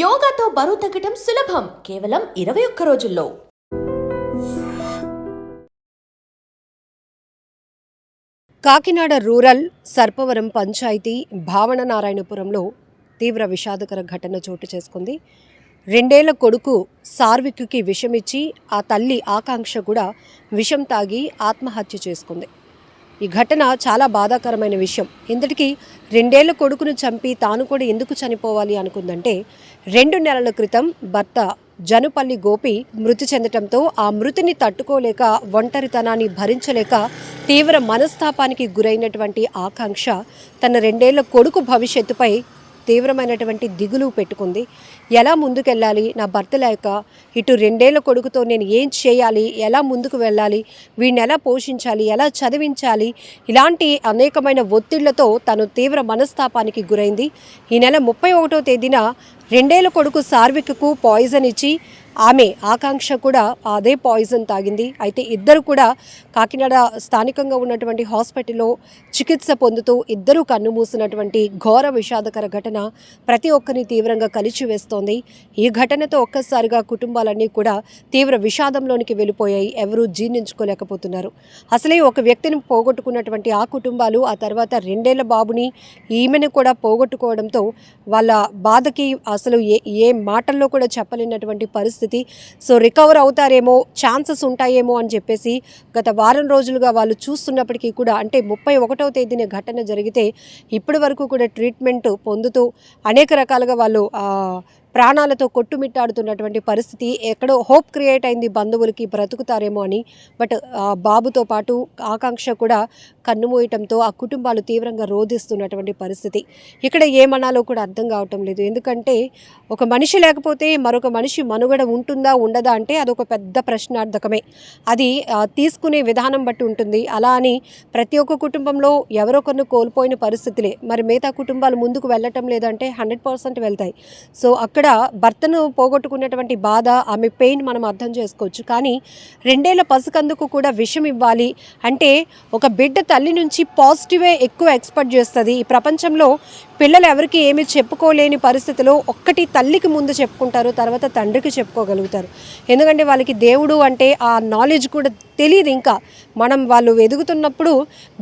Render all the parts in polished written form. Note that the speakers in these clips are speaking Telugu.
యోగాతో బరువు తగ్గటం సులభం కేవలం 21 రోజుల్లో. కాకినాడ రూరల్ సర్పవరం పంచాయతీ భావననారాయణపురంలో తీవ్ర విషాదకర ఘటన చోటు చేసుకుంది. 2 ఏళ్ల కొడుకు సార్విక్కి విషమిచ్చి ఆ తల్లి ఆకాంక్ష కూడా విషం తాగి ఆత్మహత్య చేసుకుంది. ఈ ఘటన చాలా బాధాకరమైన విషయం. ఇంతటికీ 2 ఏళ్ల కొడుకును చంపి తాను కూడా ఎందుకు చనిపోవాలి అనుకుందంటే 2 నెలల క్రితం భర్త జనుపల్లి గోపి మృతి చెందటంతో ఆ మృతిని తట్టుకోలేక ఒంటరితనాన్ని భరించలేక తీవ్ర మనస్తాపానికి గురైనటువంటి ఆకాంక్ష తన 2 ఏళ్ల కొడుకు భవిష్యత్తుపై తీవ్రమైనటువంటి దిగులు పెట్టుకుంది. ఎలా ముందుకెళ్ళాలి, నా భర్త లేక ఇటు 2 ఏళ్ల కొడుకుతో నేను ఏం చేయాలి, ఎలా ముందుకు వెళ్ళాలి, వీడిని ఎలా పోషించాలి, ఎలా చదివించాలి, ఇలాంటి అనేకమైన ఒత్తిళ్లతో తను తీవ్ర మనస్తాపానికి గురైంది. ఈ నెల 31వ తేదీన 2 ఏళ్ల కొడుకు సార్విక్కు పాయిజన్ ఇచ్చి ఆమె ఆకాంక్ష కూడా అదే పాయిజన్ తాగింది. అయితే ఇద్దరు కూడా కాకినాడ స్థానికంగా ఉన్నటువంటి హాస్పిటల్లో చికిత్స పొందుతూ ఇద్దరూ కన్నుమూసినటువంటి ఘోర విషాదకర ఘటన ప్రతి ఒక్కరిని తీవ్రంగా కలిచివేస్తోంది. ఈ ఘటనతో ఒక్కసారిగా కుటుంబాలన్నీ కూడా తీవ్ర విషాదంలోనికి వెళ్ళిపోయాయి. ఎవరూ జీర్ణించుకోలేకపోతున్నారు. అసలే ఒక వ్యక్తిని పోగొట్టుకున్నటువంటి ఆ కుటుంబాలు ఆ తర్వాత 2 ఏళ్ల బాబుని ఈమెను కూడా పోగొట్టుకోవడంతో వాళ్ళ బాధకి అసలు ఏ మాటల్లో కూడా చెప్పలేనటువంటి పరిస్థితి. సో రికవర్ అవుతారేమో, ఛాన్సెస్ ఉంటాయేమో అని చెప్పేసి గత వారం రోజులుగా వాళ్ళు చూస్తున్నప్పటికీ కూడా, అంటే 31వ తేదీన ఘటన జరిగితే ఇప్పటి వరకు కూడా ట్రీట్మెంట్ పొందుతూ అనేక రకాలుగా వాళ్ళు ప్రాణాలతో కొట్టుమిట్టాడుతున్నటువంటి పరిస్థితి. ఎక్కడో హోప్ క్రియేట్ అయింది బంధువులకి బ్రతుకుతారేమో అని. బట్ బాబుతో పాటు ఆకాంక్ష కూడా కన్నుమూయటంతో ఆ కుటుంబాలు తీవ్రంగా రోధిస్తున్నటువంటి పరిస్థితి. ఇక్కడ ఏమనాలో కూడా అర్థం కావటం లేదు. ఎందుకంటే ఒక మనిషి లేకపోతే మరొక మనిషి మనుగడ ఉంటుందా ఉండదా అంటే అదొక పెద్ద ప్రశ్నార్థకమే. అది తీసుకునే విధానం బట్టి ఉంటుంది. అలా అని ప్రతి ఒక్క కుటుంబంలో ఎవరొకరిని కోల్పోయిన పరిస్థితులే. మరి మిగతా కుటుంబాలు ముందుకు వెళ్ళటం లేదంటే 100% వెళ్తాయి. సో అక్కడ భర్తను పోగొట్టుకున్నటువంటి బాధ, ఆమె పెయిన్ మనం అర్థం చేసుకోవచ్చు. కానీ 2 ఏళ్ల పసికందుకు కూడా విషం ఇవ్వాలి అంటే ఒక బిడ్డ తల్లి నుంచి పాజిటివే ఎక్కువ ఎక్స్పెక్ట్ చేస్తుంది. ఈ ప్రపంచంలో పిల్లలు ఎవరికి ఏమీ చెప్పుకోలేని పరిస్థితిలో ఒక్కటి తల్లికి ముందు చెప్పుకుంటారు, తర్వాత తండ్రికి చెప్పుకోగలుగుతారు. ఎందుకంటే వాళ్ళకి దేవుడు అంటే ఆ నాలెడ్జ్ కూడా తెలియదు. ఇంకా వాళ్ళు ఎదుగుతున్నప్పుడు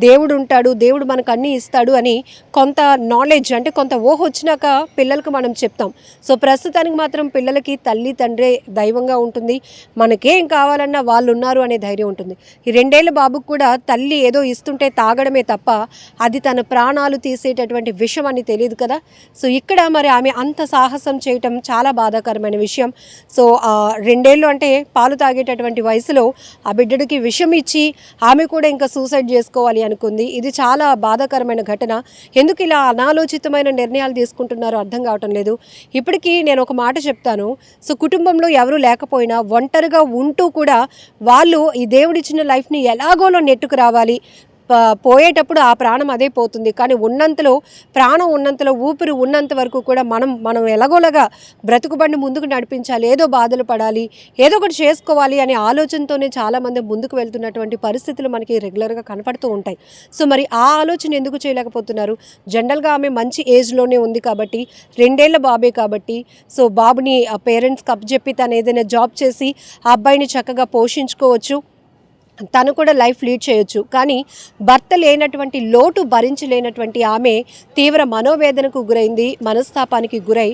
దేవుడు ఉంటాడు, దేవుడు మనకు అన్నీ ఇస్తాడు అని కొంత నాలెడ్జ్, అంటే కొంత ఊహ వచ్చినాక పిల్లలకు మనం చెప్తాం. సో ప్రస్తుతానికి మాత్రం పిల్లలకి తల్లి తండ్రి దైవంగా ఉంటుంది. మనకేం కావాలన్నా వాళ్ళు ఉన్నారు అనే ధైర్యం ఉంటుంది. ఈ 2 ఏళ్ల బాబుకు కూడా తల్లి ఏదో ఇస్తుంటే తాగడమే తప్ప అది తన ప్రాణాలు తీసేటటువంటి విషయం అని తెలియదు కదా. సో ఇక్కడ మరి ఆమె అంత సాహసం చేయటం చాలా బాధాకరమైన విషయం. సో 2 ఏళ్ళు అంటే పాలు తాగేటటువంటి వయసులో ఆ బిడ్డడికి విషం ఇచ్చి ఆమె కూడా ఇంకా సూసైడ్ చేసుకోవాలి అనుకుంది. ఇది చాలా బాధాకరమైన ఘటన. ఎందుకు ఇలా అనాలోచితమైన నిర్ణయాలు తీసుకుంటున్నారో అర్థం కావటం లేదు. ఇప్పటికీ నేను ఒక మాట చెప్తాను. సో కుటుంబంలో ఎవరు లేకపోయినా ఒంటరిగా ఉంటూ కూడా వాళ్ళు ఈ దేవుడిచ్చిన లైఫ్ని ఎలాగోలో నెట్టుకు రావాలి. పోయేటప్పుడు ఆ ప్రాణం అదే పోతుంది. కానీ ఉన్నంతలో, ప్రాణం ఉన్నంతలో, ఊపిరి ఉన్నంత వరకు కూడా మనం ఎలాగోలాగా బ్రతుకుబండి ముందుకు నడిపించాలి, ఏదో బాధలు పడాలి, ఏదో ఒకటి చేసుకోవాలి అనే ఆలోచనతోనే చాలామంది ముందుకు వెళ్తున్నటువంటి పరిస్థితులు మనకి రెగ్యులర్గా కనపడుతూ ఉంటాయి. సో మరి ఆ ఆలోచన ఎందుకు చేయలేకపోతున్నారు? జనరల్గా ఆమె మంచి ఏజ్లోనే ఉంది కాబట్టి, 2 ఏళ్ల బాబే కాబట్టి, సో బాబుని పేరెంట్స్కి అప్పచెప్పి తను ఏదైనా జాబ్ చేసి ఆ అబ్బాయిని చక్కగా పోషించుకోవచ్చు, తను కూడా లైఫ్ లీడ్ చేయొచ్చు. కానీ భర్త లేనటువంటి లోటు భరించలేనటువంటి ఆమె తీవ్ర మనోవేదనకు గురైంది, మనస్తాపానికి గురై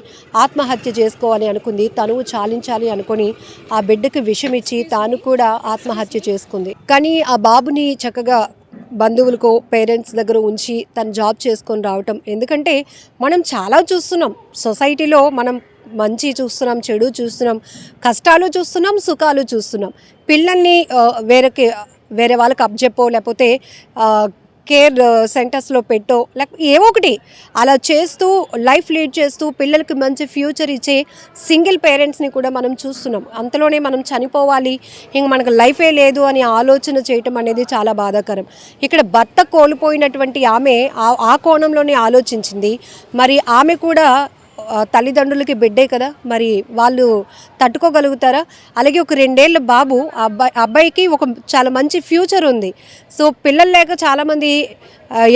ఆత్మహత్య చేసుకోవాలి అనుకుంది. తనువు చాలించాలి అనుకొని ఆ బిడ్డకు విషమిచ్చి తాను కూడా ఆత్మహత్య చేసుకుంది. కానీ ఆ బాబుని చక్కగా బంధువులకు, పేరెంట్స్ దగ్గర ఉంచి తను జాబ్ చేసుకొని రావటం. ఎందుకంటే మనం చాలా చూస్తున్నాం సొసైటీలో, మనం మంచి చూస్తున్నాం, చెడు చూస్తున్నాం, కష్టాలు చూస్తున్నాం, సుఖాలు చూస్తున్నాం. పిల్లల్ని వేరే వాళ్ళకి అప్పచెప్పో, లేకపోతే కేర్ సెంటర్స్లో పెట్టో, లేకపోతే ఏవో ఒకటి అలా చేస్తూ లైఫ్ లీడ్ చేస్తూ పిల్లలకి మంచి ఫ్యూచర్ ఇచ్చే సింగిల్ పేరెంట్స్ని కూడా మనం చూస్తున్నాం. అంతలోనే మనం చనిపోవాలి, ఇంక మనకు లైఫే లేదు అని ఆలోచన చేయటం అనేది చాలా బాధాకరం. ఇక్కడ భర్త కోల్పోయినటువంటి ఆమె ఆ కోణంలోనే ఆలోచించింది. మరి ఆమె కూడా తల్లిదండ్రులకి బిడ్డే కదా, మరి వాళ్ళు తట్టుకోగలుగుతారా? అలాగే ఒక 2 ఏళ్ల బాబు, అబ్బాయికి ఒక చాలా మంచి ఫ్యూచర్ ఉంది. సో పిల్లలు లేక చాలామంది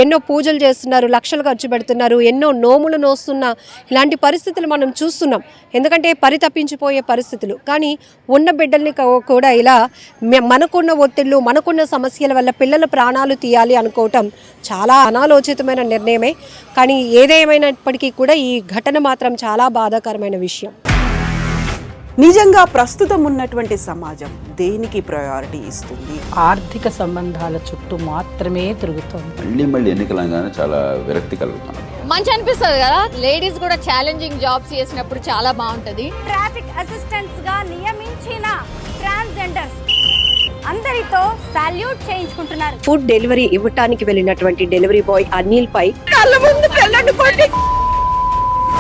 ఎన్నో పూజలు చేస్తున్నారు, లక్షలు ఖర్చు పెడుతున్నారు, ఎన్నో నోములు నోస్తున్న ఇలాంటి పరిస్థితులు మనం చూస్తున్నాం. ఎందుకంటే పరితపించిపోయే పరిస్థితులు. కానీ ఉన్న బిడ్డల్ని కూడా ఇలా మనకున్న ఒత్తిళ్ళు, మనకున్న సమస్యల వల్ల పిల్లల ప్రాణాలు తీయాలి అనుకోవటం చాలా అనాలోచితమైన నిర్ణయమే. కానీ ఏదేమైనప్పటికీ కూడా ఈ ఘటన మాత్రం చాలా బాధాకరమైన విషయం. నిజంగా ప్రస్తుతం ఉన్నటువంటి సమాజం దేనికి ప్రయారిటీ ఇస్తుంది? ఆర్థిక సంబంధాల చుట్టూ మాత్రమే తిరుగుతోంది. మళ్ళీ ఎన్నికలంగానే చాలా విరక్తి కలుగుతున్నాం. మంచి అనిపిస్తుంది కదా, లేడీస్ కూడా ఛాలెంజింగ్ జాబ్స్ చేసినప్పుడు చాలా బాగుంటది. ట్రాఫిక్ అసిస్టెంట్స్ గా నియమించిన ట్రాన్స్జెండర్స్ అందరితో సాల్యూట్ చేయించుకుంటున్నారు. ఫుడ్ డెలివరీ ఇవ్వటానికి వెళ్ళినటువంటి డెలివరీ బాయ్ అనిల్ పై కళ్ళ ముందు